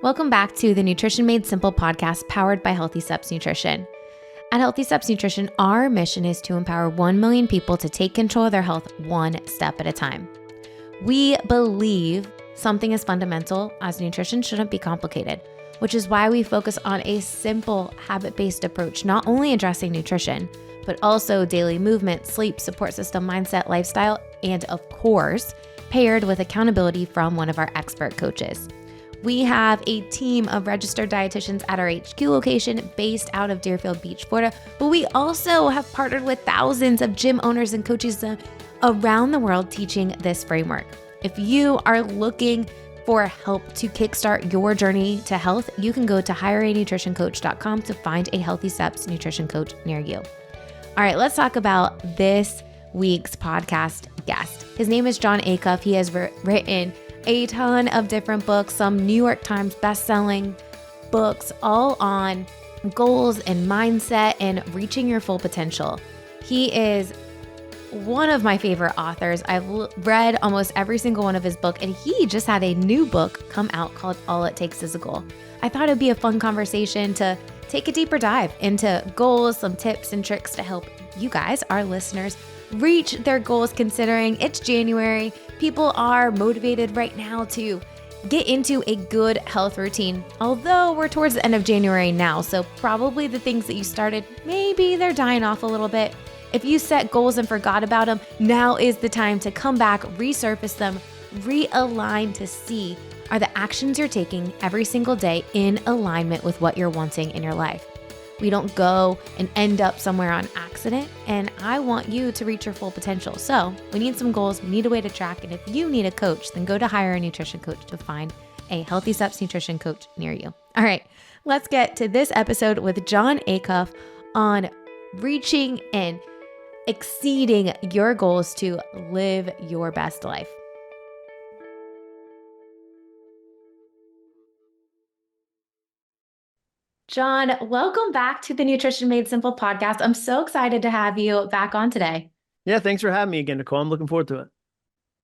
Welcome back to the Nutrition Made Simple podcast powered by Healthy Steps Nutrition. At Healthy Steps Nutrition, our mission is to empower 1 million people to take control of their health one step at a time. We believe something as fundamental as nutrition shouldn't be complicated, which is why we focus on a simple habit-based approach, not only addressing nutrition, but also daily movement, sleep, support system, mindset, lifestyle, and of course, paired with accountability from one of our expert coaches. We have a team of registered dietitians at our HQ location based out of Deerfield Beach, Florida, but we also have partnered with thousands of gym owners and coaches around the world teaching this framework. If you are looking for help to kickstart your journey to health, you can go to hireanutritioncoach.com to find a Healthy Steps nutrition coach near you. All right, let's talk about this week's podcast guest. His name is Jon Acuff. He has written a ton of different books, some New York Times best-selling books, all on goals and mindset and reaching your full potential. He is one of my favorite authors. I've read almost every single one of his books, and he just had a new book come out called All It Takes Is a Goal. I thought it'd be a fun conversation to take a deeper dive into goals, some tips and tricks to help you guys, our listeners, reach their goals, considering it's January. People are motivated right now to get into a good health routine, although we're towards the end of January now. So probably the things that you started, maybe they're dying off a little bit. If you set goals and forgot about them, now is the time to come back, resurface them, realign to see, are the actions you're taking every single day in alignment with what you're wanting in your life? We don't go and end up somewhere on accident, and I want you to reach your full potential. So we need some goals, we need a way to track, and if you need a coach, then go to Hire a Nutrition Coach to find a Healthy Steps Nutrition Coach near you. All right, let's get to this episode with Jon Acuff on reaching and exceeding your goals to live your best life. Jon, welcome back to the Nutrition Made Simple podcast. I'm so excited to have you back on today. Yeah, thanks for having me again, Nicole. I'm looking forward to it.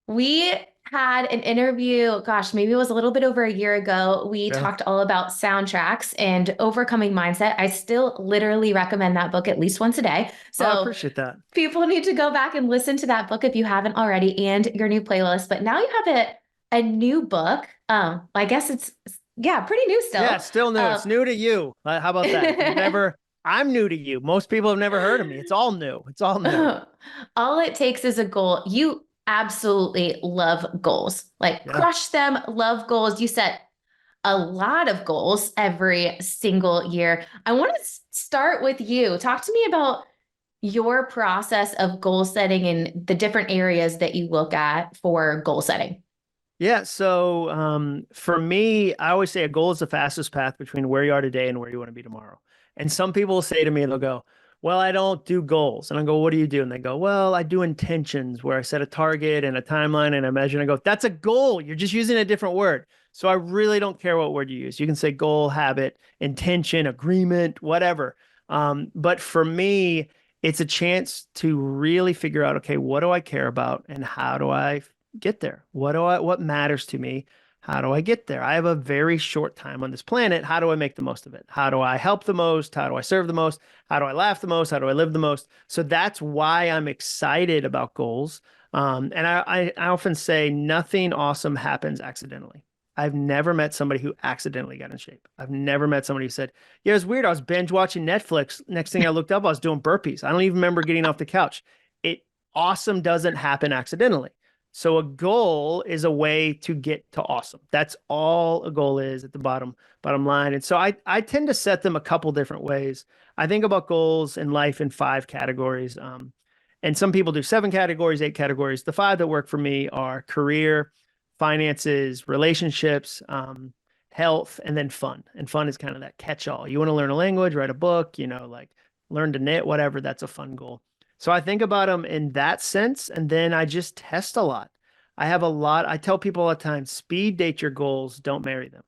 We had an interview, maybe it was a little bit over a year ago. We talked all about soundtracks and overcoming mindset. I still literally recommend that book at least once a day. So I appreciate that. People need to go back and listen to that book if you haven't already, and your new playlist. But now you have a new book. I guess it's pretty new still. Yeah, it's still new. It's new to you. How about that? I'm new to you. Most people have never heard of me. It's all new. It's all new. All It Takes Is a Goal. You absolutely love goals, crush them, love goals. You set a lot of goals every single year. I want to start with you. Talk to me about your process of goal setting and the different areas that you look at for goal setting. Yeah. So for me, I always say a goal is the fastest path between where you are today and where you want to be tomorrow. And some people will say to me, they'll go, well, I don't do goals. And I go, what do you do? And they go, well, I do intentions, where I set a target and a timeline and I measure. And I go, that's a goal. You're just using a different word. So I really don't care what word you use. You can say goal, habit, intention, agreement, whatever. But for me, it's a chance to really figure out, okay, what do I care about and how do I get there? What matters to me? How do I get there? I have a very short time on this planet. How do I make the most of it? How do I help the most? How do I serve the most? How do I laugh the most? How do I live the most? So that's why I'm excited about goals. And I often say nothing awesome happens accidentally. I've never met somebody who accidentally got in shape. I've never met somebody who said, yeah, it was weird. I was binge watching Netflix. Next thing I looked up, I was doing burpees. I don't even remember getting off the couch. Awesome doesn't happen accidentally. So a goal is a way to get to awesome. That's all a goal is at the bottom line. And so I tend to set them a couple different ways. I think about goals in life in 5 categories. And some people do 7 categories, 8 categories. The 5 that work for me are career, finances, relationships, health, and then fun. And fun is kind of that catch-all. You want to learn a language, write a book, learn to knit, whatever. That's a fun goal. So I think about them in that sense, and then I just test a lot. I tell people all the time, speed date your goals, don't marry them.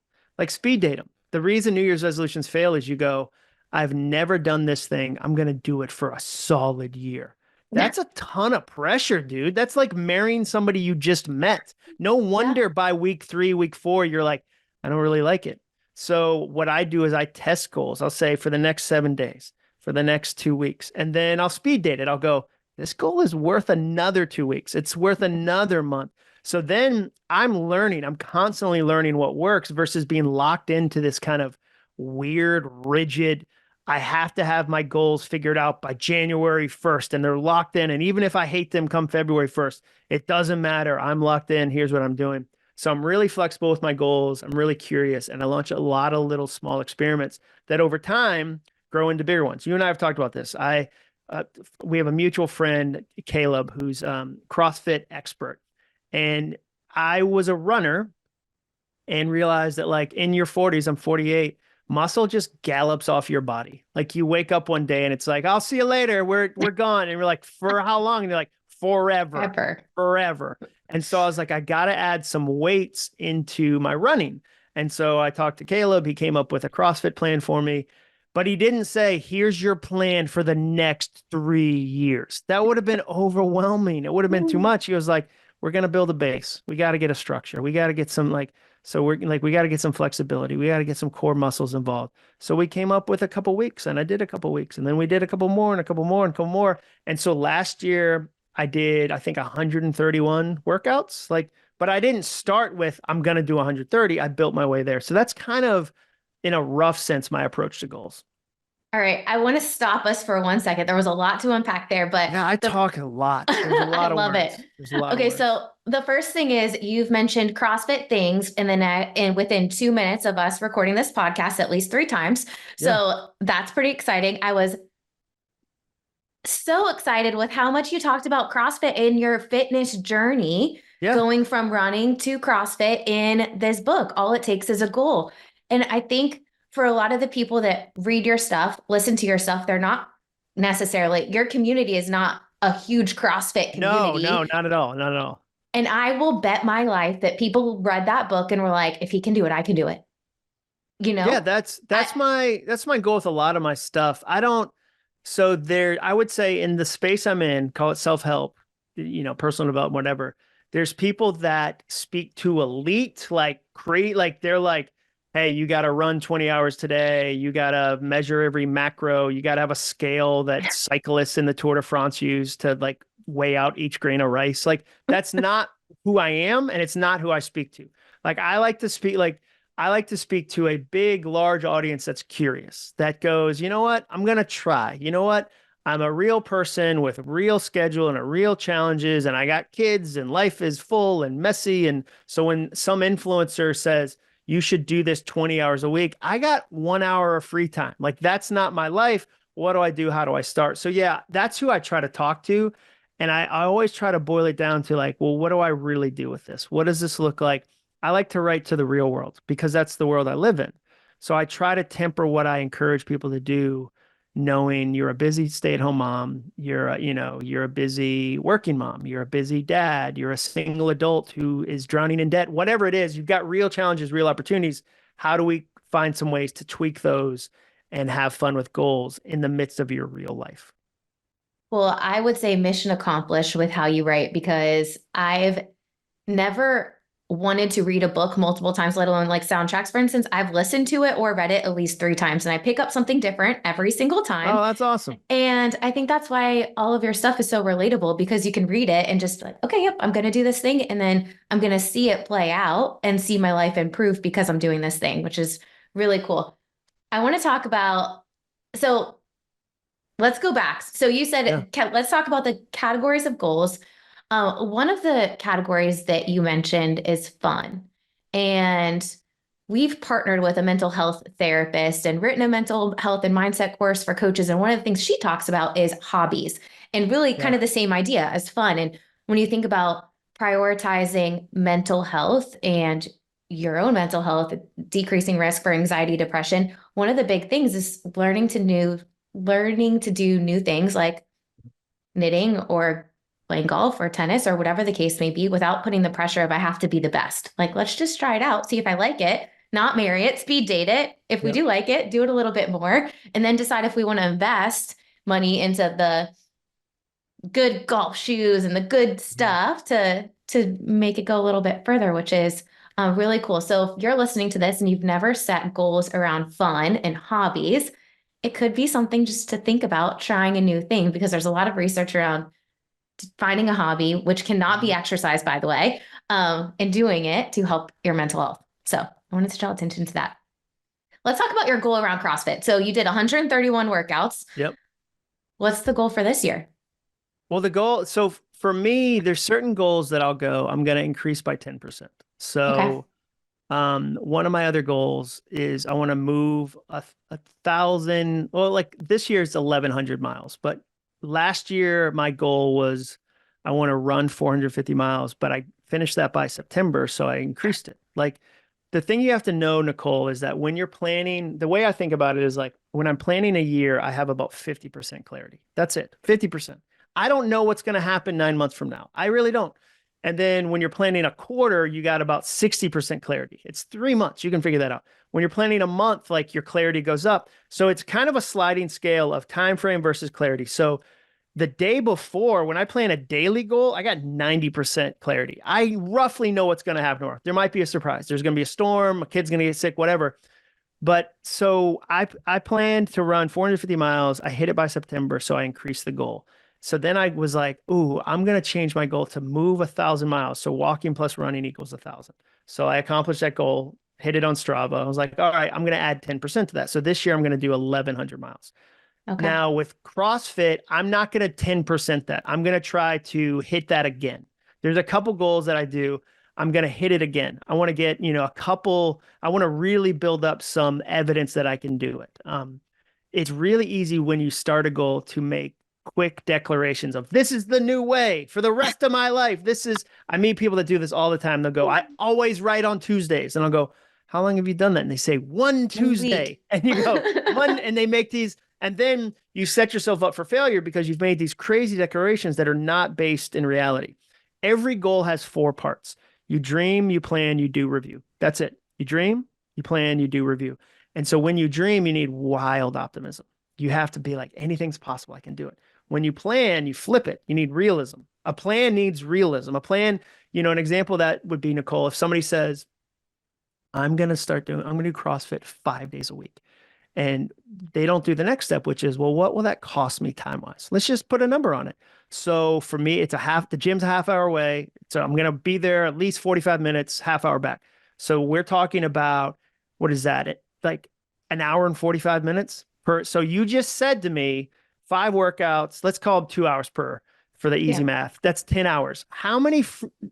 Speed date them. The reason New Year's resolutions fail is you go, I've never done this thing. I'm going to do it for a solid year. That's a ton of pressure, dude. That's like marrying somebody you just met. No wonder by week 3, week 4, you're like, I don't really like it. So what I do is I test goals. I'll say for the next 7 days, for the next 2 weeks, and then I'll speed date it. I'll go, this goal is worth another 2 weeks. It's worth another month. So then I'm learning, I'm constantly learning what works versus being locked into this kind of weird, rigid, I have to have my goals figured out by January 1st and they're locked in. And even if I hate them come February 1st, it doesn't matter. I'm locked in. Here's what I'm doing. So I'm really flexible with my goals. I'm really curious. And I launch a lot of little small experiments that over time grow into bigger ones. You and I have talked about this. We have a mutual friend, Caleb, who's CrossFit expert. And I was a runner and realized that like in your 40s, I'm 48, muscle just gallops off your body. Like you wake up one day and it's like, I'll see you later. We're gone. And we're like, for how long? And they're like, forever. And so I was like, I got to add some weights into my running. And so I talked to Caleb. He came up with a CrossFit plan for me, but he didn't say, here's your plan for the next 3 years. That would have been overwhelming. It would have been too much. He was like, we're going to build a base. We got to get a structure. We got to get some so we're like, we got to get some flexibility. We got to get some core muscles involved. So we came up with a couple weeks and I did a couple weeks and then we did a couple more and a couple more and a couple more. And so last year I did, I think 131 workouts, but I didn't start with, I'm going to do 130. I built my way there. So that's kind of in a rough sense, my approach to goals. All right. I want to stop us for 1 second. There was a lot to unpack there, but yeah, I talk a lot. There's a lot of love words. it. There's a lot okay. of words. So the first thing is you've mentioned CrossFit things and within 2 minutes of us recording this podcast, at least 3 times. So that's pretty exciting. I was so excited with how much you talked about CrossFit in your fitness journey, going from running to CrossFit in this book. All it takes is a goal. And I think for a lot of the people that read your stuff, listen to your stuff, they're not necessarily, your community is not a huge CrossFit community. No, not at all. Not at all. And I will bet my life that people read that book and were like, if he can do it, I can do it. You know? Yeah, that's my goal with a lot of my stuff. I would say in the space I'm in, call it self-help, personal development, whatever. There's people that speak to elite, they're like, hey, you got to run 20 hours today. You got to measure every macro. You got to have a scale that cyclists in the Tour de France use to like weigh out each grain of rice. Like that's not who I am. And it's not who I speak to. I like to speak to a big, large audience that's curious, that goes, you know what? I'm going to try. You know what? I'm a real person with a real schedule and a real challenges. And I got kids and life is full and messy. And so when some influencer says, you should do this 20 hours a week, I got 1 hour of free time. Like that's not my life. What do I do? How do I start? So yeah, that's who I try to talk to. And I always try to boil it down to like, well, what do I really do with this? What does this look like? I like to write to the real world because that's the world I live in. So I try to temper what I encourage people to do, knowing you're a busy stay-at-home mom, you're a busy working mom, you're a busy dad, you're a single adult who is drowning in debt, whatever it is, you've got real challenges, real opportunities. How do we find some ways to tweak those and have fun with goals in the midst of your real life? Well, I would say mission accomplished with how you write, because I've never wanted to read a book multiple times, let alone like soundtracks. For instance, I've listened to it or read it at least 3 times and I pick up something different every single time. Oh, that's awesome. And I think that's why all of your stuff is so relatable, because you can read it and just like, okay, yep, I'm going to do this thing. And then I'm going to see it play out and see my life improve because I'm doing this thing, which is really cool. I want to talk about, so let's go back. So you said, let's talk about the categories of goals. One of the categories that you mentioned is fun. And we've partnered with a mental health therapist and written a mental health and mindset course for coaches. And one of the things she talks about is hobbies, and really kind of the same idea as fun. And when you think about prioritizing mental health and your own mental health, decreasing risk for anxiety, depression, one of the big things is learning to do new things like knitting or playing golf or tennis or whatever the case may be, without putting the pressure of I have to be the best. Like, let's just try it out, see if I like it, not marry it, speed date it. If we do like it, do it a little bit more, and then decide if we want to invest money into the good golf shoes and the good stuff to make it go a little bit further, which is Really cool. So if you're listening to this and you've never set goals around fun and hobbies, it could be something just to think about trying a new thing because there's a lot of research around finding a hobby, which cannot be exercise, by the way, and doing it to help your mental health. So I wanted to draw attention to that. Let's talk about your goal around CrossFit. So you did 131 workouts. Yep. What's the goal for this year? Well, the goal, so for me, there's certain goals that I'm going to increase by 10%. Okay. So one of my other goals is I want to move a thousand, well, like this year it's 1,100 miles, but last year my goal was I want to run 450 miles, but I finished that by September. So I increased it. Like the thing you have to know, Nicole, is that when you're planning, the way I think about it is like when I'm planning a year, I have about 50% clarity. That's it, 50%. I don't know what's going to happen 9 months from now. I really don't. And then when you're planning a quarter, you got about 60% clarity. It's 3 months. You can figure that out. When you're planning a month, like your clarity goes up. So it's kind of a sliding scale of time frame versus clarity. So the day before, when I plan a daily goal, I got 90% clarity. I roughly know what's going to happen tomorrow. There might be a surprise. There's going to be a storm, a kid's going to get sick, whatever. But so I planned to run 450 miles. I hit it by September, so I increased the goal. So then I was like, ooh, I'm going to change my goal to move 1,000 miles. So walking plus running equals 1,000. So I accomplished that goal, hit it on Strava. I was like, all right, I'm going to add 10% to that. So this year I'm going to do 1,100 miles. Okay. Now with CrossFit, I'm not going to 10% that. I'm going to try to hit that again. There's a couple goals that I do. I'm going to hit it again. I want to get, I want to really build up some evidence that I can do it. It's really easy when you start a goal to make quick declarations of this is the new way for the rest of my life. I meet people that do this all the time. They'll go, I always write on Tuesdays. And I'll go, how long have you done that? And they say one Tuesday. And you go, one, and they make these. And then you set yourself up for failure because you've made these crazy declarations that are not based in reality. Every goal has 4 parts. You dream, you plan, you do, review. That's it. You dream, you plan, you do, review. And so when you dream, you need wild optimism. You have to be like, anything's possible. I can do it. When you plan, you flip it. You need realism. A plan needs realism. A plan, an example of that would be, Nicole, if somebody says, I'm going to do CrossFit 5 days a week. And they don't do the next step, which is, well, what will that cost me time-wise? Let's just put a number on it. So for me, the gym's a half hour away. So I'm going to be there at least 45 minutes, half hour back. So we're talking about, what is that? Like an hour and 45 minutes per. So you just said to me, 5 workouts, let's call them 2 hours per for the easy math. That's 10 hours. How many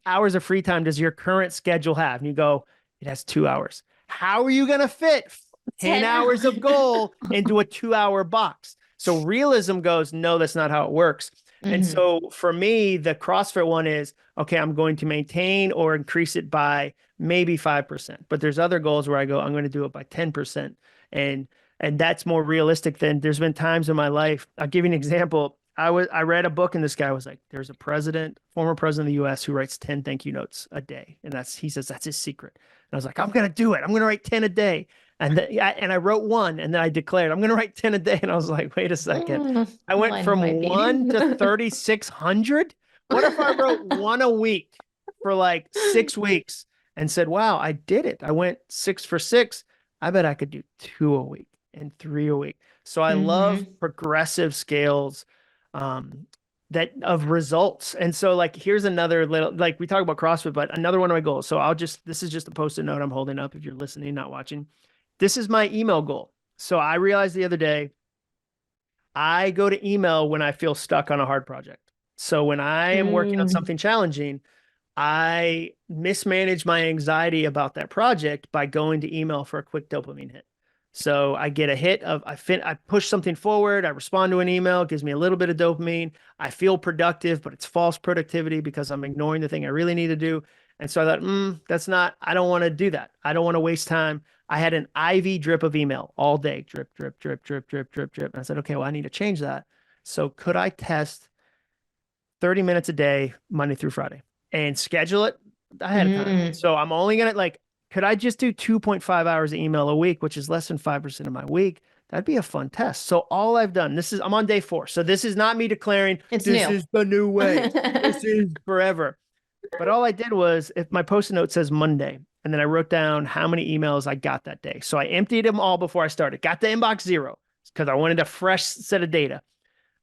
hours of free time does your current schedule have? And you go, it has 2 hours. How are you going to fit 10 hours of goal into a 2-hour box? So realism goes, no, that's not how it works. And so for me, the CrossFit one is, okay, I'm going to maintain or increase it by maybe 5%. But there's other goals where I go, I'm going to do it by 10%. And that's more realistic than there's been times in my life. I'll give you an example. I read a book and this guy was like, there's a former president of the US who writes 10 thank you notes a day. And he says, that's his secret. And I was like, I'm going to do it. I'm going to write 10 a day. And I wrote 1 and then I declared, I'm going to write 10 a day. And I was like, wait a second. I went from 1 to 3,600. What if I wrote 1 a week for like 6 weeks and said, wow, I did it. I went 6 for 6. I bet I could do 2 a week and 3 a week. So I love progressive scales that of results. And so like, here's another little, like we talk about CrossFit, but another one of my goals. So this is just a Post-it note I'm holding up if you're listening, not watching. This is my email goal. So I realized the other day, I go to email when I feel stuck on a hard project. So when I am working on something challenging, I mismanage my anxiety about that project by going to email for a quick dopamine hit. So I get a hit of, I push something forward, I respond to an email, it gives me a little bit of dopamine. I feel productive, but it's false productivity because I'm ignoring the thing I really need to do. And so I thought, I don't want to do that. I don't want to waste time. I had an IV drip of email all day, drip, drip, drip, drip, drip, drip, drip. And I said, okay, well, I need to change that. So could I test 30 minutes a day, Monday through Friday, and schedule it ahead of time? So I'm only going to could I just do 2.5 hours of email a week, which is less than 5% of my week? That'd be a fun test. So all I've done, I'm on day 4. So this is not me declaring this is the new way. This is forever. But all I did was, if my Post-it note says Monday, And then I wrote down how many emails I got that day. So I emptied them all before I started. Got to inbox 0 because I wanted a fresh set of data.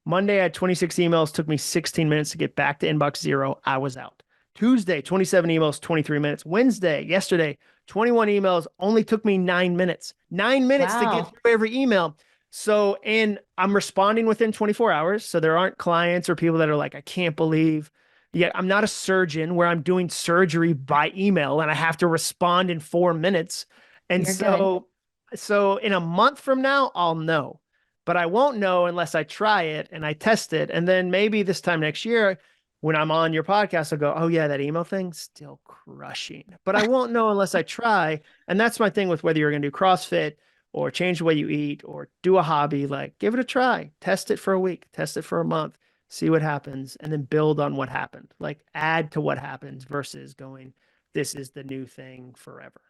Monday, I had 26 emails. Took me 16 minutes to get back to inbox 0. I was out. Tuesday, 27 emails, 23 minutes. Wednesday, yesterday, 21 emails. Only took me 9 minutes. 9 minutes to get Wow. through every email. So, and I'm responding within 24 hours. So there aren't clients or people that are like, I can't believe. Yeah, I'm not a surgeon where I'm doing surgery by email and I have to respond in 4 minutes. And You're good. so in a month from now, I'll know, but I won't know unless I try it and I test it. And then maybe this time next year, when I'm on your podcast, I'll go, oh yeah, that email thing's still crushing, but I won't know unless I try. And that's my thing with whether you're going to do CrossFit or change the way you eat or do a hobby, like give it a try, test it for a week, test it for a month, see what happens, and then build on what happened, like add to what happens versus going, this is the new thing forever.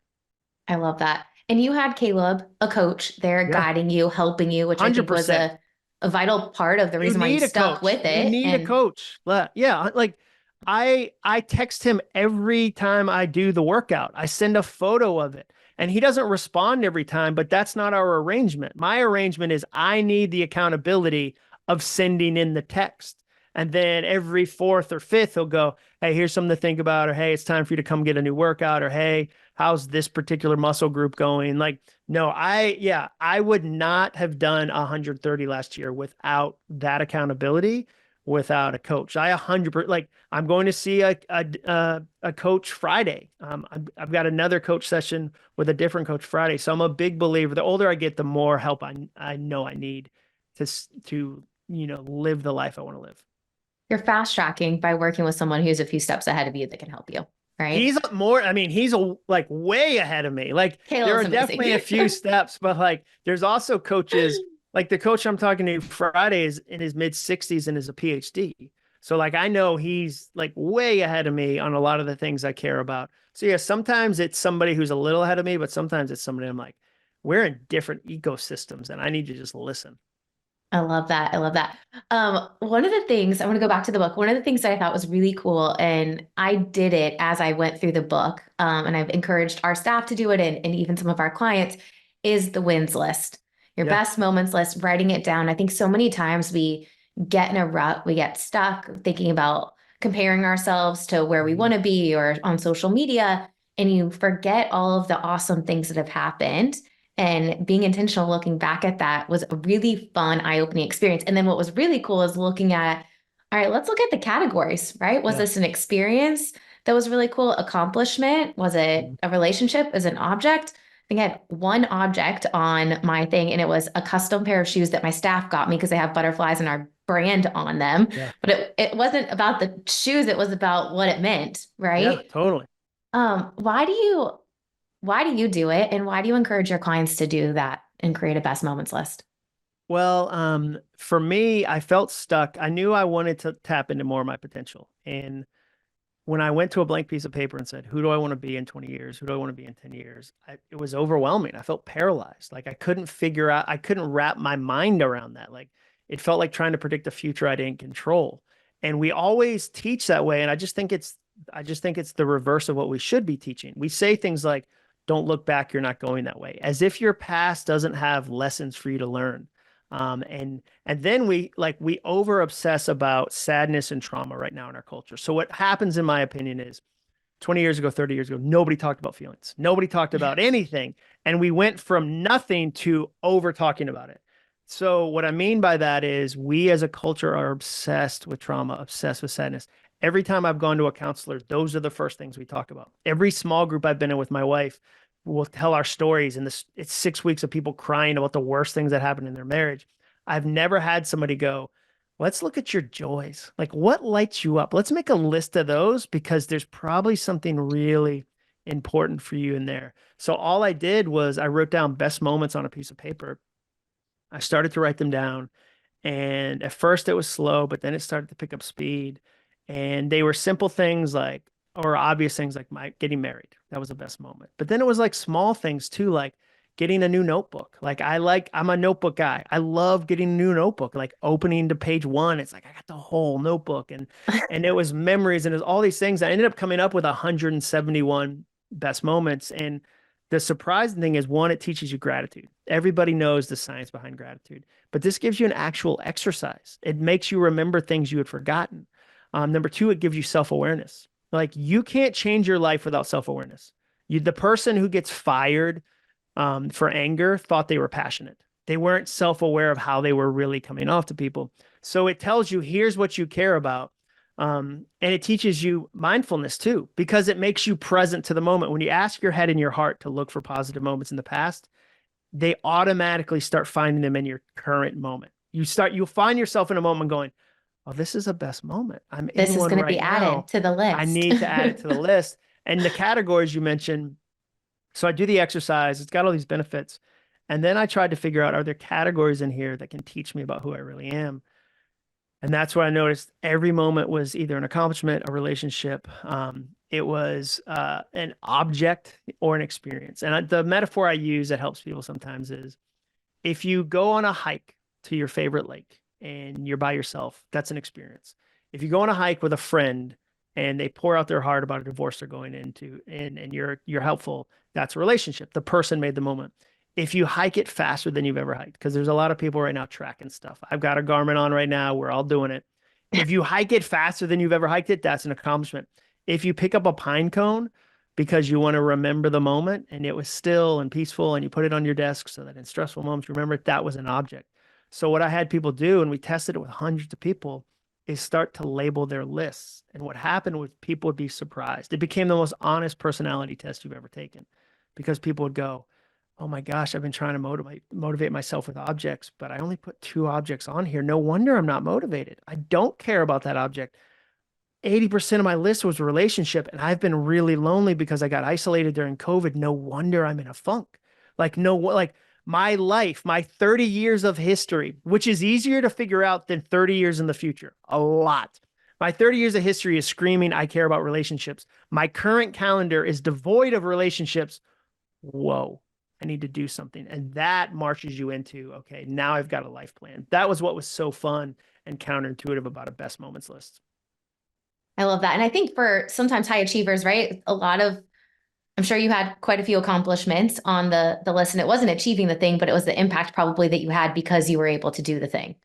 I love that. And you had Caleb, a coach there Yeah. guiding you, helping you, which I think was 100%. a vital part of the You reason why you need a stuck coach. with You it. need a And coach. Yeah, like I text him every time I do the workout. I send a photo of it. And he doesn't respond every time, but that's not our arrangement. My arrangement is I need the accountability of sending in the text. And then every fourth or fifth, he'll go, hey, here's something to think about, or hey, it's time for you to come get a new workout, or hey, how's this particular muscle group going? Like, no, I would not have done 130 last year without that accountability, without a coach. I 100%, like, I'm going to see a coach Friday. I've got another coach session with a different coach Friday. So I'm a big believer. The older I get, the more help I know I need to live the life I want to live. you're fast tracking by working with someone who's a few steps ahead of you that can help you, right? He's like way ahead of me. Like there Caleb's are amazing. definitely a few steps, but like there's also coaches, like the coach I'm talking to Friday is in his mid 60s and is a PhD. So like I know he's like way ahead of me on a lot of the things I care about. So yeah, sometimes it's somebody who's a little ahead of me, but sometimes it's somebody I'm like, we're in different ecosystems and I need to just listen. I love that. I love that. One of the things I want to go back to the book. One of the things that I thought was really cool, and I did it as I went through the book, and I've encouraged our staff to do it, and even some of our clients, is the wins list, your Yeah. best moments list, writing it down. I think so many times we get in a rut, we get stuck thinking about comparing ourselves to where we want to be or on social media, and you forget all of the awesome things that have happened. And being intentional, looking back at that was a really fun, eye-opening experience. And then what was really cool is looking at, all right, let's look at the categories, right? Was Yeah. this an experience that was really cool? Accomplishment? Was it a relationship? Is it an object? I think I had one object on my thing, and it was a custom pair of shoes that my staff got me because they have butterflies and our brand on them. Yeah. But it wasn't about the shoes, it was about what it meant, Yeah, right? totally. Why do you do it? And why do you encourage your clients to do that and create a best moments list? Well, for me, I felt stuck. I knew I wanted to tap into more of my potential. And when I went to a blank piece of paper and said, who do I want to be in 20 years? Who do I want to be in 10 years? It was overwhelming. I felt paralyzed. Like I couldn't figure out, I couldn't wrap my mind around that. Like it felt like trying to predict a future I didn't control. And we always teach that way. And I just think it's the reverse of what we should be teaching. We say things like, don't look back, you're not going that way, as if your past doesn't have lessons for you to learn. And then we over obsess about sadness and trauma right now in our culture. So what happens, in my opinion, is 20 years ago, 30 years ago, nobody talked about feelings. Nobody talked about anything. And we went from nothing to over talking about it. So what I mean by that is we as a culture are obsessed with trauma, obsessed with sadness. Every time I've gone to a counselor, those are the first things we talk about. Every small group I've been in with my wife, we'll tell our stories, and it's 6 weeks of people crying about the worst things that happened in their marriage. I've never had somebody go, let's look at your joys. Like what lights you up? Let's make a list of those because there's probably something really important for you in there. So all I did was I wrote down best moments on a piece of paper. I started to write them down. And at first it was slow, but then it started to pick up speed. And they were simple things like, or obvious things like my getting married. That was the best moment. But then it was like small things too, like getting a new notebook. I'm a notebook guy. I love getting a new notebook, like opening to page 1. It's like, I got the whole notebook and it was memories and it was all these things. I ended up coming up with 171 best moments. And the surprising thing is, one, it teaches you gratitude. Everybody knows the science behind gratitude, but this gives you an actual exercise. It makes you remember things you had forgotten. Number two, it gives you self-awareness. Like, you can't change your life without self-awareness. The person who gets fired for anger thought they were passionate. They weren't self-aware of how they were really coming off to people. So it tells you, here's what you care about. And it teaches you mindfulness too, because it makes you present to the moment. When you ask your head and your heart to look for positive moments in the past, they automatically start finding them in your current moment. You'll find yourself in a moment going, oh, this is a best moment. I'm This in is one going to be right added now. to the I list. need to add it to the list. And the categories you mentioned. So I do the exercise. It's got all these benefits. And then I tried to figure out, are there categories in here that can teach me about who I really am? And that's where I noticed every moment was either an accomplishment, a relationship. It was an object or an experience. And the metaphor I use that helps people sometimes is, if you go on a hike to your favorite lake and you're by yourself, that's an experience. If you go on a hike with a friend and they pour out their heart about a divorce they're going into, and you're helpful, that's a relationship. The person made the moment. If you hike it faster than you've ever hiked, because there's a lot of people right now tracking stuff. I've got a Garmin on right now. We're all doing it. If you hike it faster than you've ever hiked it, that's an accomplishment. If you pick up a pine cone because you want to remember the moment and it was still and peaceful, and you put it on your desk so that in stressful moments, remember it, that was an object. So what I had people do, and we tested it with hundreds of people, is start to label their lists. And what happened was, people would be surprised. It became the most honest personality test you've ever taken, because people would go, oh my gosh, I've been trying to motivate myself with objects, but I only put 2 objects on here. No wonder I'm not motivated. I don't care about that object. 80% of my list was a relationship, and I've been really lonely because I got isolated during COVID. No wonder I'm in a funk. Like, no, like my life, my 30 years of history, which is easier to figure out than 30 years in the future, a lot. My 30 years of history is screaming, I care about relationships. My current calendar is devoid of relationships. Whoa, I need to do something. And that marches you into, okay, now I've got a life plan. That was what was so fun and counterintuitive about a best moments list. I love that. And I think for sometimes high achievers, right? I'm sure you had quite a few accomplishments on the list, and it wasn't achieving the thing, but it was the impact probably that you had because you were able to do the thing.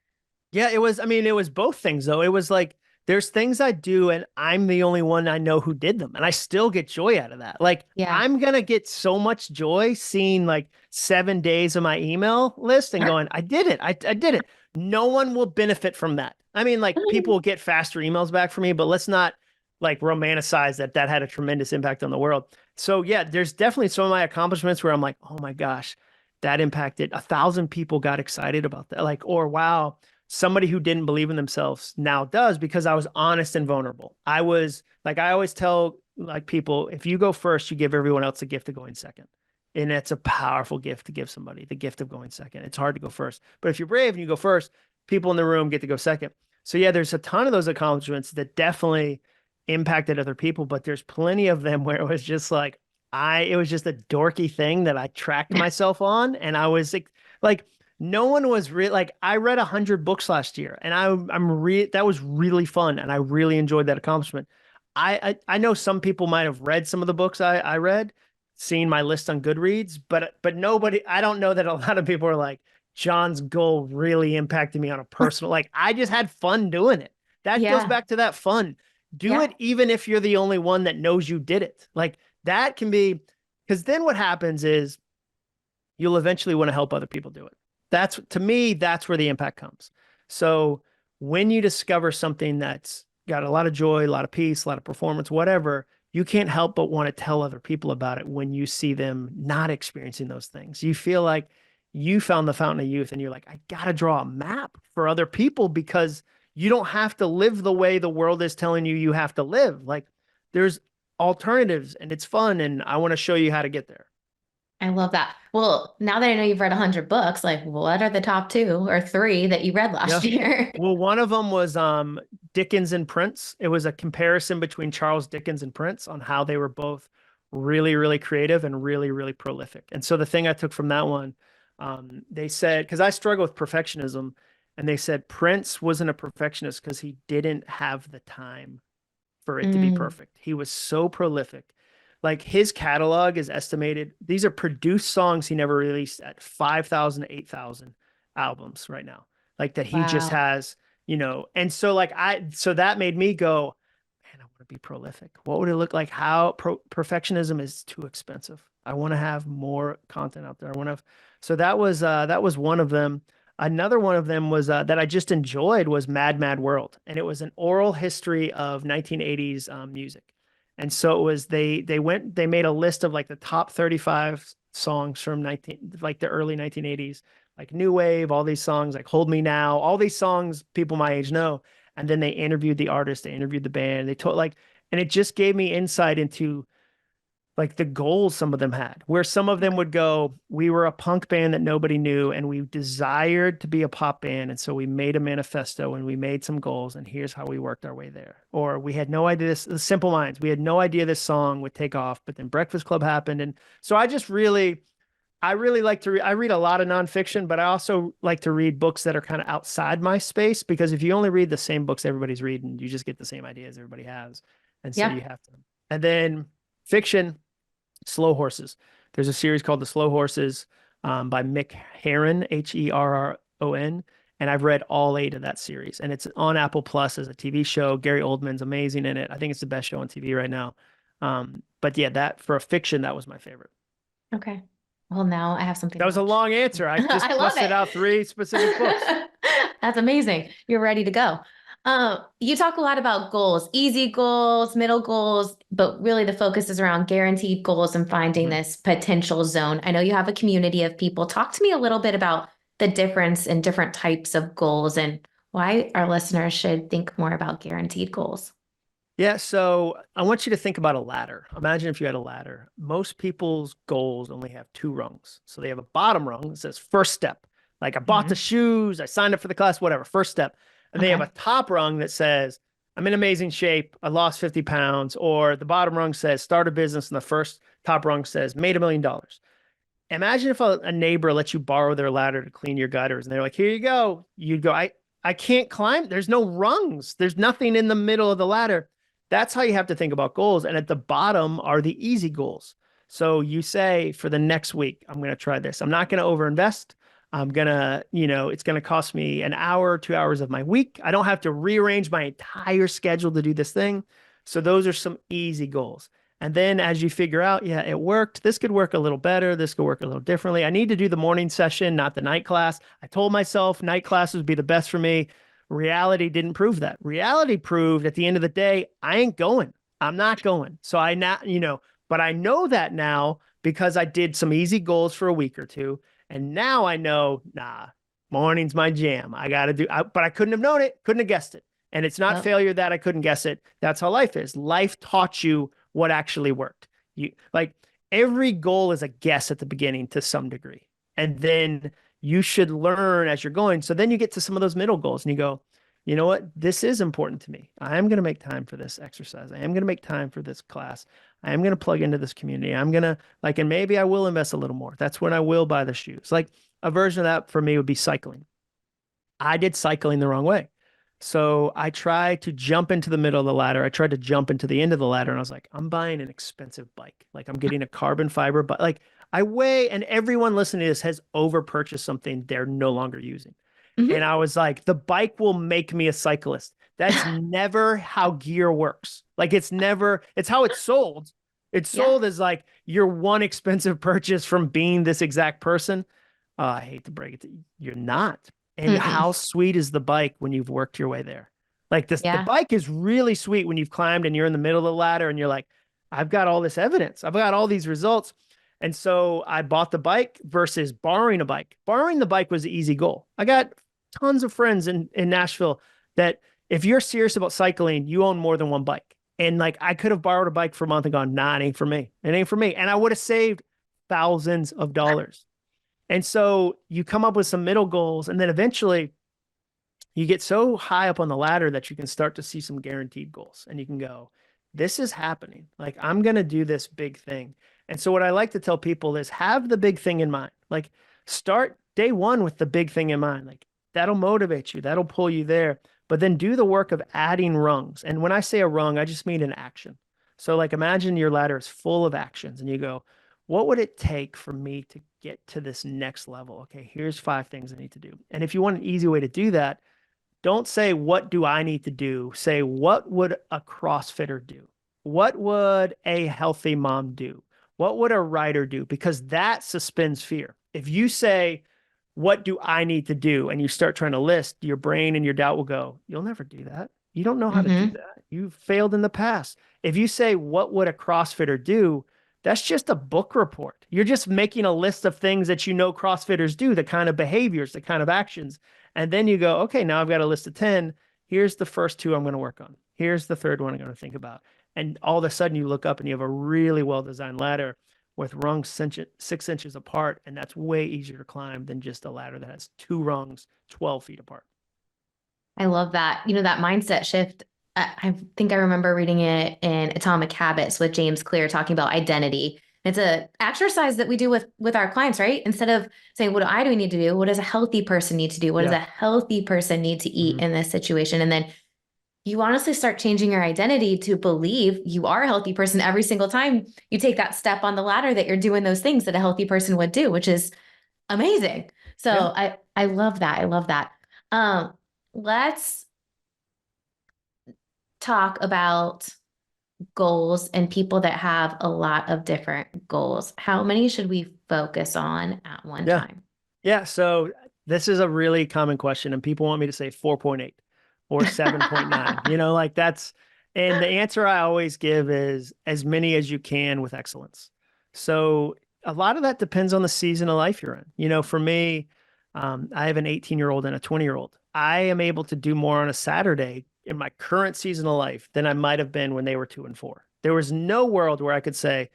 Yeah, I mean, it was both things though. It was like, there's things I do and I'm the only one I know who did them. And I still get joy out of that. Like, Yeah. I'm going to get so much joy seeing like 7 days of my email list and going, I did it. I did it. No one will benefit from that. I mean, like, people will get faster emails back from me, but let's not like romanticize that had a tremendous impact on the world. So yeah, there's definitely some of my accomplishments where I'm like, oh my gosh, that impacted 1,000 people, got excited about that. Like, or wow, somebody who didn't believe in themselves now does, because I was honest and vulnerable. I was like, I always tell like people, if you go first, you give everyone else a gift of going second. And it's a powerful gift to give somebody, the gift of going second. It's hard to go first, but if you're brave and you go first, people in the room get to go second. So yeah, there's a ton of those accomplishments that definitely impacted other people, but there's plenty of them where it was just like, it was just a dorky thing that I tracked myself on. And I was like, no one was really like, I read 100 books last year, and that was really fun. And I really enjoyed that accomplishment. I know some people might have read some of the books I read, seen my list on Goodreads, but nobody, I don't know that a lot of people are like, Jon's goal really impacted me on a personal, like, I just had fun doing it. That goes Yeah. back to that fun. Do Yeah. it even if you're the only one that knows you did it. Like, that can be, because then what happens is you'll eventually want to help other people do it. That's, to me, that's where the impact comes. So when you discover something that's got a lot of joy, a lot of peace, a lot of performance, whatever, you can't help but want to tell other people about it when you see them not experiencing those things. You feel like you found the fountain of youth, and you're like, I got to draw a map for other people, because you don't have to live the way the world is telling you you have to live. Like, there's alternatives, and it's fun, and I want to show you how to get there. I love that. Well, now that I know you've read 100 books, like, what are the top 2 or 3 that you read last Yeah. year? Well, one of them was Dickens and Prince. It was a comparison between Charles Dickens and Prince on how they were both really, really creative and really, really prolific. And so the thing I took from that one, they said, because I struggle with perfectionism, and they said Prince wasn't a perfectionist because he didn't have the time for it to be Mm. perfect. He was so prolific. Like his catalog is estimated. These are produced songs he never released at 5,000 to 8,000 albums right now. Like that he just Wow. has, and so so that made me go, man, I want to be prolific. What would it look like? How perfectionism is too expensive. I want to have more content out there. So that was one of them. Another one of them was that I just enjoyed was Mad Mad World, and it was an oral history of 1980s music. And so it was they made a list of like the top 35 songs from 19 like the early 1980s, like New Wave, all these songs like Hold Me Now, all these songs people my age know. And then they interviewed the artist, they interviewed the band, they told and it just gave me insight into like the goals some of them had, where some of them would go, we were a punk band that nobody knew and we desired to be a pop band. And so we made a manifesto and we made some goals and here's how we worked our way there. Or we had no idea the Simple Minds, we had no idea this song would take off, but then Breakfast Club happened. And so I really like to read. I read a lot of nonfiction, but I also like to read books that are kind of outside my space because if you only read the same books everybody's reading, you just get the same ideas everybody has. And so Yeah. you have to. And then fiction, Slow Horses. There's a series called The Slow Horses by Mick Herron, Herron. And I've read all 8 of that series. And it's on Apple Plus as a TV show. Gary Oldman's amazing in it. I think it's the best show on TV right now. But yeah, that for a fiction, that was my favorite. Okay. Well, now I have something That to was a watch. long answer. I just I love busted it. out 3 specific books. That's amazing. You're ready to go. You talk a lot about goals, easy goals, middle goals, but really the focus is around guaranteed goals and finding this potential zone. I know you have a community of people. Talk to me a little bit about the difference in different types of goals and why our listeners should think more about guaranteed goals. Yeah, so I want you to think about a ladder. Imagine if you had a ladder. Most people's goals only have 2 rungs. So they have a bottom rung that says first step. Like I bought the shoes, I signed up for the class, whatever, first step. And they have a top rung that says, I'm in amazing shape, I lost 50 pounds. Or the bottom rung says start a business, and the first top rung says made $1 million. Imagine if a neighbor lets you borrow their ladder to clean your gutters and they're like, here you go. You'd go, I can't climb. There's no rungs. There's nothing in the middle of the ladder. That's how you have to think about goals. And at the bottom are the easy goals. So you say for the next week, I'm going to try this. I'm not going to overinvest. I'm going to, it's going to cost me an hour, 2 hours of my week. I don't have to rearrange my entire schedule to do this thing. So those are some easy goals. And then as you figure out, yeah, it worked. This could work a little better. This could work a little differently. I need to do the morning session, not the night class. I told myself night classes would be the best for me. Reality didn't prove that. Reality proved at the end of the day, I ain't going. I'm not going. So but I know that now because I did some easy goals for a week or two. And now I know, nah, morning's my jam. I got to but I couldn't have known it, couldn't have guessed it. And it's not failure that I couldn't guess it. That's how life is. Life taught you what actually worked. Every goal is a guess at the beginning to some degree. And then you should learn as you're going. So then you get to some of those middle goals and you go, you know what? This is important to me. I am going to make time for this exercise. I am going to make time for this class. I am going to plug into this community. I'm going to and maybe I will invest a little more. That's when I will buy the shoes. Like a version of that for me would be cycling. I did cycling the wrong way. So I tried to jump into the middle of the ladder. I tried to jump into the end of the ladder and I was like, I'm buying an expensive bike. Like I'm getting a carbon fiber, but and everyone listening to this has over purchased something they're no longer using. And I was like, the bike will make me a cyclist. That's never how gear works. It's how it's sold. It's sold as like your one expensive purchase from being this exact person. I hate to break it to you. You're not. And how sweet is the bike when you've worked your way there? The bike is really sweet when you've climbed and you're in the middle of the ladder and you're like, I've got all this evidence. I've got all these results. And so I bought the bike versus borrowing a bike. Borrowing the bike was an easy goal. I got tons of friends in Nashville that if you're serious about cycling, you own more than one bike. And I could have borrowed a bike for a month and gone, nah, it ain't for me. It ain't for me. And I would have saved thousands of dollars. And so you come up with some middle goals, and then eventually you get so high up on the ladder that you can start to see some guaranteed goals. And you can go, this is happening. I'm going to do this big thing. And so what I like to tell people is have the big thing in mind. Start day one with the big thing in mind. That'll motivate you. That'll pull you there. But then do the work of adding rungs. And when I say a rung, I just mean an action. So like imagine your ladder is full of actions and you go, what would it take for me to get to this next level? Okay, here's 5 things I need to do. And if you want an easy way to do that, don't say, what do I need to do? Say, what would a CrossFitter do? What would a healthy mom do? What would a writer do? Because that suspends fear. If you say, what do I need to do? And you start trying to list, your brain and your doubt will go, you'll never do that. You don't know how to do Mm-hmm. that. You've failed in the past. If you say, what would a CrossFitter do? That's just a book report. You're just making a list of things that you know CrossFitters do, the kind of behaviors, the kind of actions. And then you go, okay, now I've got a list of 10. Here's the first 2 I'm going to work on. Here's the third one I'm going to think about. And all of a sudden you look up and you have a really well-designed ladder with rungs 6 inches apart. And that's way easier to climb than just a ladder that has 2 rungs 12 feet apart. I love that. That mindset shift. I think I remember reading it in Atomic Habits with James Clear talking about identity. It's a exercise that we do with our clients, right? Instead of saying, what do I need to do? What does a healthy person need to do? What does Yeah. a healthy person need to eat in this situation? And then you honestly start changing your identity to believe you are a healthy person every single time you take that step on the ladder, that you're doing those things that a healthy person would do, which is amazing. So Yeah. I love that. I love that. Let's talk about goals and people that have a lot of different goals. How many should we focus on at one Yeah. time? Yeah. So this is a really common question, and people want me to say 4.8 or 7.9. Like that's, and the answer I always give is as many as you can with excellence. So a lot of that depends on the season of life you're in. For me, I have an 18-year-old and a 20-year-old. I am able to do more on a Saturday in my current season of life than I might have been when they were 2 and 4. There was no world where I could say,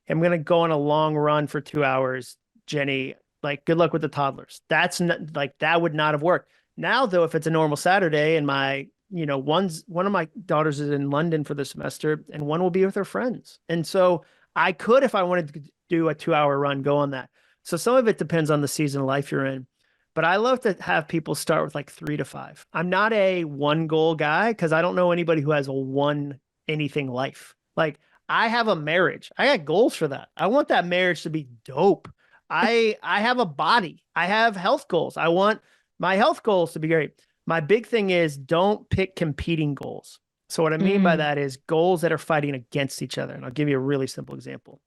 I'm going to go on a long run for 2 hours, Jenny. Like, good luck with the toddlers. That's not, like, that would not have worked. Now, though, if it's a normal Saturday and one of my daughters is in London for the semester and one will be with her friends. And so I could, if I wanted to do a 2-hour run, go on that. So some of it depends on the season of life you're in. But I love to have people start with like 3 to 5. I'm not a one goal guy because I don't know anybody who has a one anything life. Like, I have a marriage. I got goals for that. I want that marriage to be dope. I have a body. I have health goals. I want my health goals to be great. My big thing is don't pick competing goals. So what I mean by Mm, that is goals that are fighting against each other. And I'll give you a really simple example.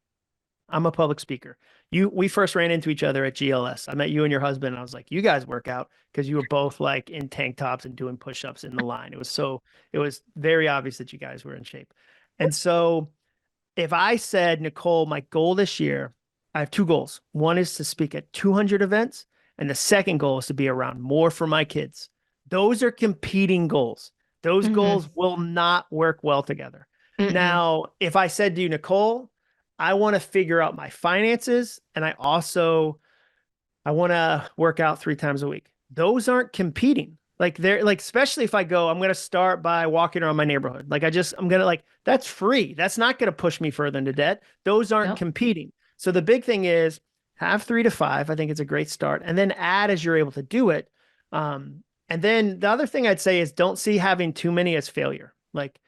I'm a public speaker. We first ran into each other at GLS. I met you and your husband, and I was like, you guys work out because you were both like in tank tops and doing push-ups in the line. It was very obvious that you guys were in shape. And so if I said, Nicole, my goal this year, I have 2 goals. One is to speak at 200 events, and the second goal is to be around more for my kids. Those are competing goals. Those mm-hmm, goals will not work well together. mm-mm. Now, if I said to you, Nicole, I want to figure out my finances, and I want to work out 3 times a week. Those aren't competing. Like they're like, especially if I go, I'm going to start by walking around my neighborhood. I'm going to like, that's free. That's not going to push me further into debt. Those aren't Nope. competing. So the big thing is have 3 to 5. I think it's a great start, and then add as you're able to do it. And then the other thing I'd say is don't see having too many as failure. Like,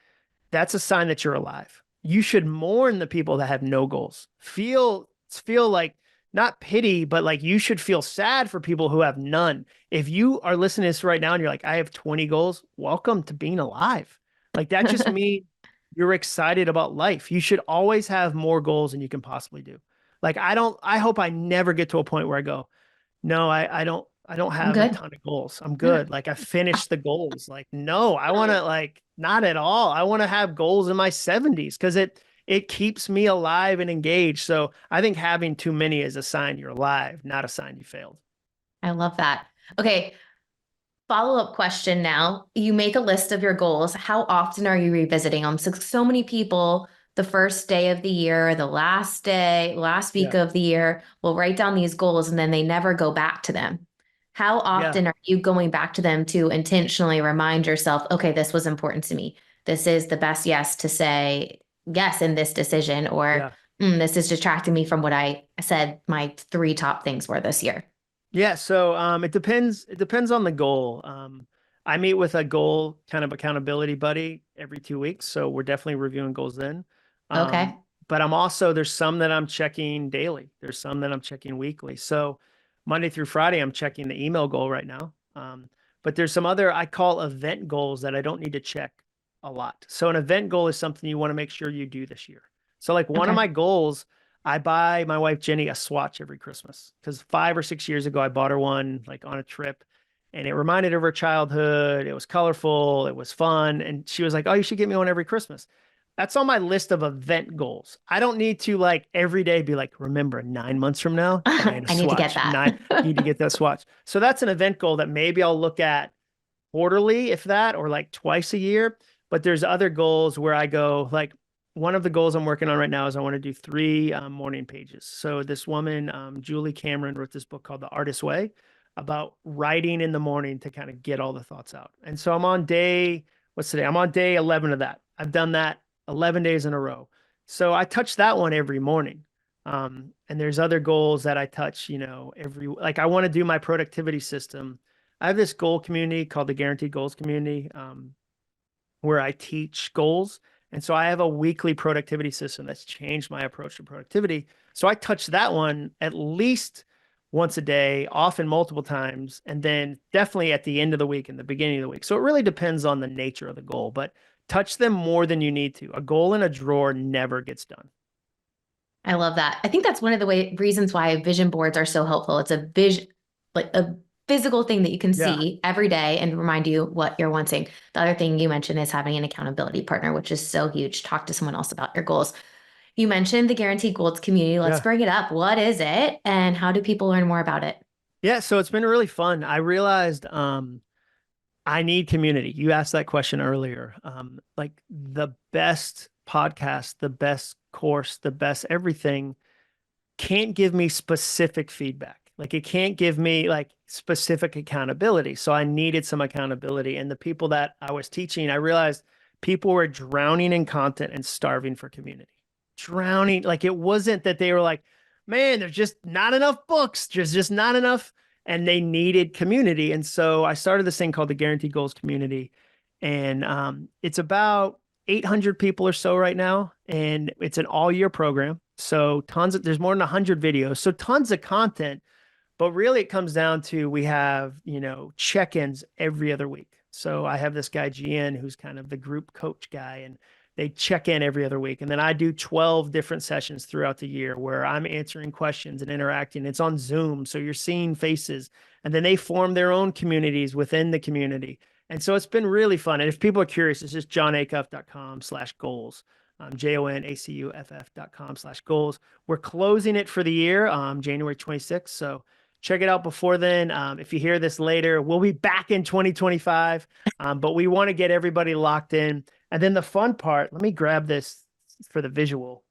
that's a sign that you're alive. You should mourn the people that have no goals. Feel like not pity, but like you should feel sad for people who have none. If you are listening to this right now and you're like, I have 20 goals, welcome to being alive. Like that just means you're excited about life. You should always have more goals than you can possibly do. Like I hope I never get to a point where I go, no, I don't I'm have a good. ton of goals. I'm Yeah. good. Like I finished the goals. Like, no, I want to like not at all. I want to have goals in my 70s because it keeps me alive and engaged. So I think having too many is a sign you're alive, not a sign you failed. I love that. Okay. Follow-up question now. You make a list of your goals. How often are you revisiting them? So many people, the first day of the year, the last day, last week Yeah. of the year, will write down these goals and then they never go back to them. How Yeah. often are you going back to them to intentionally remind yourself, okay, this was important to me. This is the best yes to say yes in this decision, or Yeah. This is distracting me from what I said my 3 top things were this year. Yeah, so it depends on the goal. I meet with a goal kind of accountability buddy every 2 weeks, so we're definitely reviewing goals then. Um, Okay. but there's some that I'm checking daily. There's some that I'm checking weekly. So Monday through Friday, I'm checking the email goal right now. But there's some other I call event goals that I don't need to check a lot. So an event goal is something you want to make sure you do this year. So like one of Okay. my goals, I buy my wife Jenny a Swatch every Christmas because 5 or 6 years ago I bought her one like on a trip, and it reminded her of her childhood. It was colorful, it was fun, and she was like, "Oh, you should get me one every Christmas." That's on my list of event goals. I don't need to like every day be like, remember 9 months from now, buying a I need to get Swatch. that. Need to get that Swatch. So that's an event goal that maybe I'll look at quarterly, if that, or like twice a year. But there's other goals where I go like one of the goals I'm working on right now is I want to do 3 morning pages. So this woman, Julie Cameron, wrote this book called The Artist's Way about writing in the morning to kind of get all the thoughts out. And so I'm on what's today? I'm on day 11 of that. I've done that 11 days in a row. So I touch that one every morning. And there's other goals that I touch, like I want to do my productivity system. I have this goal community called the Guaranteed Goals Community, where I teach goals. And so I have a weekly productivity system that's changed my approach to productivity. So I touch that one at least once a day, often multiple times, and then definitely at the end of the week and the beginning of the week. So it really depends on the nature of the goal, but touch them more than you need to. A goal in a drawer never gets done. I love that. I think that's one of the reasons why vision boards are so helpful. It's a vision, like a physical thing that you can Yeah. see every day and remind you what you're wanting. The other thing you mentioned is having an accountability partner, which is so huge. Talk to someone else about your goals. You mentioned the Guaranteed Goals community. Let's Yeah. bring it up. What is it and how do people learn more about it? Yeah. So it's been really fun. I realized I need community. You asked that question earlier. Like the best podcast, the best course, the best everything can't give me specific feedback. Like it can't give me like specific accountability. So I needed some accountability. And the people that I was teaching, I realized people were drowning in content and starving for community. Drowning. Like it wasn't that they were like, man, there's just not enough books. There's just not enough. And they needed community. And so I started this thing called the Guaranteed Goals Community. And it's about 800 people or so right now. And it's an all year program. So there's more than 100 videos. So tons of content. But really, it comes down to we have, check-ins every other week. So I have this guy, GN, who's kind of the group coach guy, and they check in every other week. And then I do 12 different sessions throughout the year where I'm answering questions and interacting. It's on Zoom. So you're seeing faces. And then they form their own communities within the community. And so it's been really fun. And if people are curious, it's just jonacuff.com/goals. JONACUFF.com/goals. We're closing it for the year, January 26th. So check it out before then. If you hear this later, we'll be back in 2025, but we want to get everybody locked in. And then the fun part, let me grab this for the visual.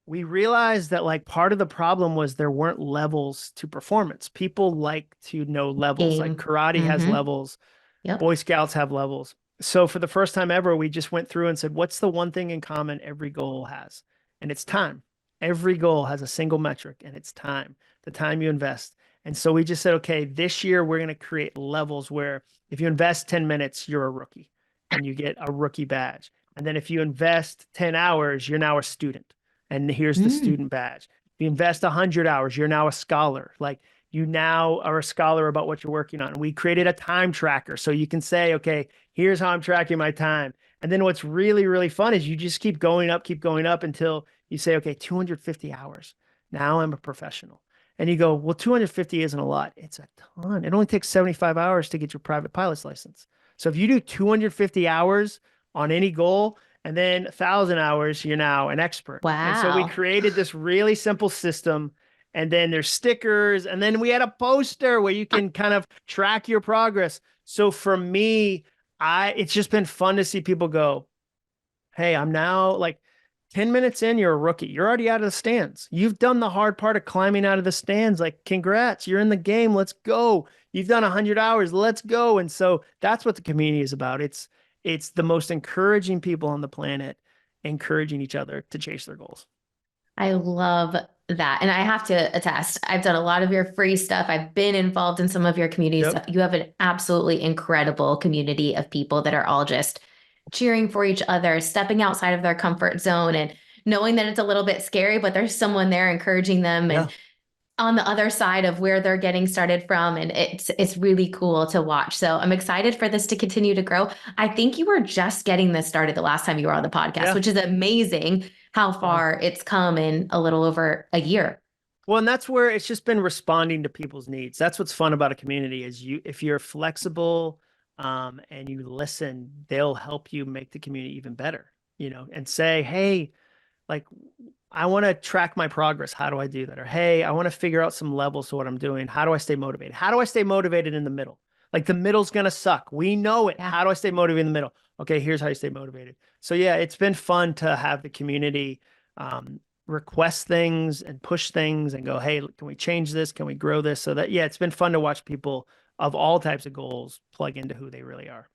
We realized that like part of the problem was there weren't levels to performance. People like to know levels, like Game. karate has Mm-hmm. levels, Yep. Boy Scouts have levels. So for the first time ever, we just went through and said, what's the one thing in common every goal has? And it's time. Every goal has a single metric, and it's time, the time you invest. And so we just said, okay, this year we're going to create levels where if you invest 10 minutes, you're a rookie and you get a rookie badge. And then if you invest 10 hours, you're now a student. And here's the Mm. student badge. If you invest 100 hours, you're now a scholar. Like you now are a scholar about what you're working on. And we created a time tracker. So you can say, okay, here's how I'm tracking my time. And then what's really, really fun is you just keep going up until you say, okay, 250 hours. Now I'm a professional. And you go, well, 250 isn't a lot. It's a ton. It only takes 75 hours to get your private pilot's license. So if you do 250 hours on any goal and then 1,000 hours, you're now an expert. And so we Wow. created this really simple system. And then there's stickers. And then we had a poster where you can kind of track your progress. So for me, it's just been fun to see people go, hey, I'm now like 10 minutes in, you're a rookie. You're already out of the stands. You've done the hard part of climbing out of the stands. Like, congrats, you're in the game. Let's go. You've done 100 hours. Let's go. And so that's what the community is about. It's the most encouraging people on the planet, encouraging each other to chase their goals. I love that. And I have to attest, I've done a lot of your free stuff. I've been involved in some of your community Yep. stuff. You have an absolutely incredible community of people that are all just cheering for each other, stepping outside of their comfort zone and knowing that it's a little bit scary, but there's someone there encouraging them Yeah. and on the other side of where they're getting started from. And it's really cool to watch. So I'm excited for this to continue to grow. I think you were just getting this started the last time you were on the podcast, Yeah. which is amazing how Yeah. far it's come in a little over a year. Well, and that's where it's just been responding to people's needs. That's what's fun about a community is if you're flexible, and you listen, they'll help you make the community even better, and say, hey, like, I want to track my progress. How do I do that? Or, hey, I want to figure out some levels to what I'm doing. How do I stay motivated? How do I stay motivated in the middle? Like the middle's going to suck. We know it. Yeah. How do I stay motivated in the middle? Okay, here's how you stay motivated. So yeah, it's been fun to have the community request things and push things and go, hey, can we change this? Can we grow this? So that, yeah, it's been fun to watch people of all types of goals plug into who they really are.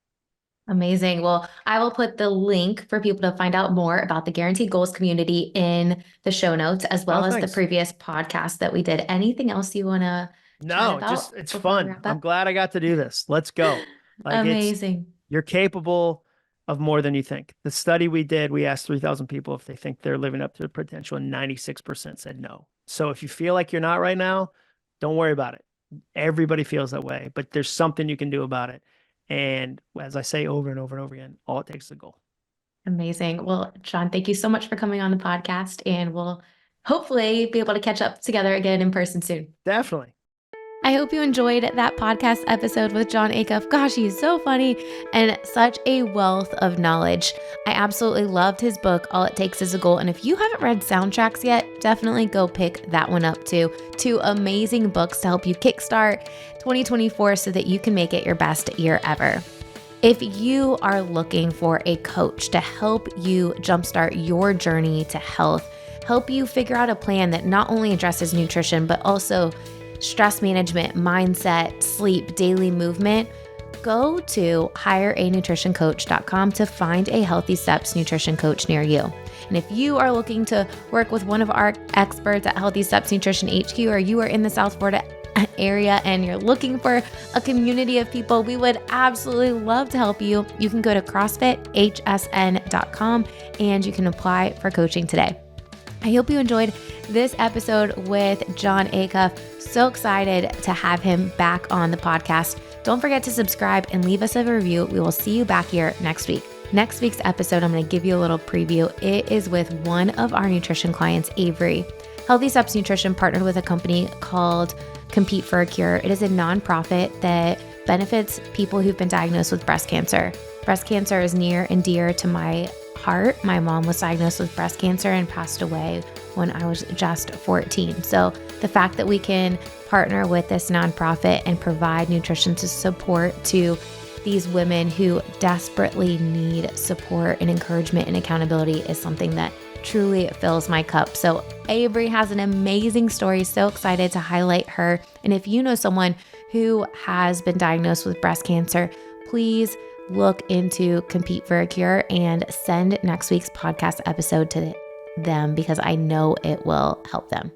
Amazing. Well, I will put the link for people to find out more about the Guaranteed Goals community in the show notes, as well as the Thanks. previous podcast that we did. Anything else you want to chat No, about it's before we fun. wrap I'm up? glad I got to do this. Let's go. Like Amazing. you're capable of more than you think. The study we did, we asked 3,000 people if they think they're living up to their potential, and 96% said no. So if you feel like you're not right now, don't worry about it. Everybody feels that way, but there's something you can do about it. And as I say over and over and over again, all it takes is a goal. Amazing. Well, Jon, thank you so much for coming on the podcast, and we'll hopefully be able to catch up together again in person soon. Definitely. I hope you enjoyed that podcast episode with Jon Acuff. Gosh, he's so funny and such a wealth of knowledge. I absolutely loved his book, All It Takes Is a Goal. And if you haven't read Soundtracks yet, definitely go pick that one up too. 2 amazing books to help you kickstart 2024 so that you can make it your best year ever. If you are looking for a coach to help you jumpstart your journey to health, help you figure out a plan that not only addresses nutrition, but also stress management, mindset, sleep, daily movement, go to hireanutritioncoach.com to find a Healthy Steps nutrition coach near you. And if you are looking to work with one of our experts at Healthy Steps Nutrition HQ, or you are in the South Florida area and you're looking for a community of people, we would absolutely love to help you. You can go to CrossFitHSN.com and you can apply for coaching today. I hope you enjoyed this episode with Jon Acuff. So excited to have him back on the podcast. Don't forget to subscribe and leave us a review. We will see you back here next week. Next week's episode, I'm going to give you a little preview. It is with one of our nutrition clients, Avery. Healthy Steps Nutrition partnered with a company called Compete for a Cure. It is a nonprofit that benefits people who've been diagnosed with breast cancer. Breast cancer is near and dear to my heart. My mom was diagnosed with breast cancer and passed away when I was just 14. So the fact that we can partner with this nonprofit and provide nutrition to support to these women who desperately need support and encouragement and accountability is something that truly fills my cup. So Avery has an amazing story. So excited to highlight her. And if you know someone who has been diagnosed with breast cancer, please look into Compete for a Cure and send next week's podcast episode to them because I know it will help them.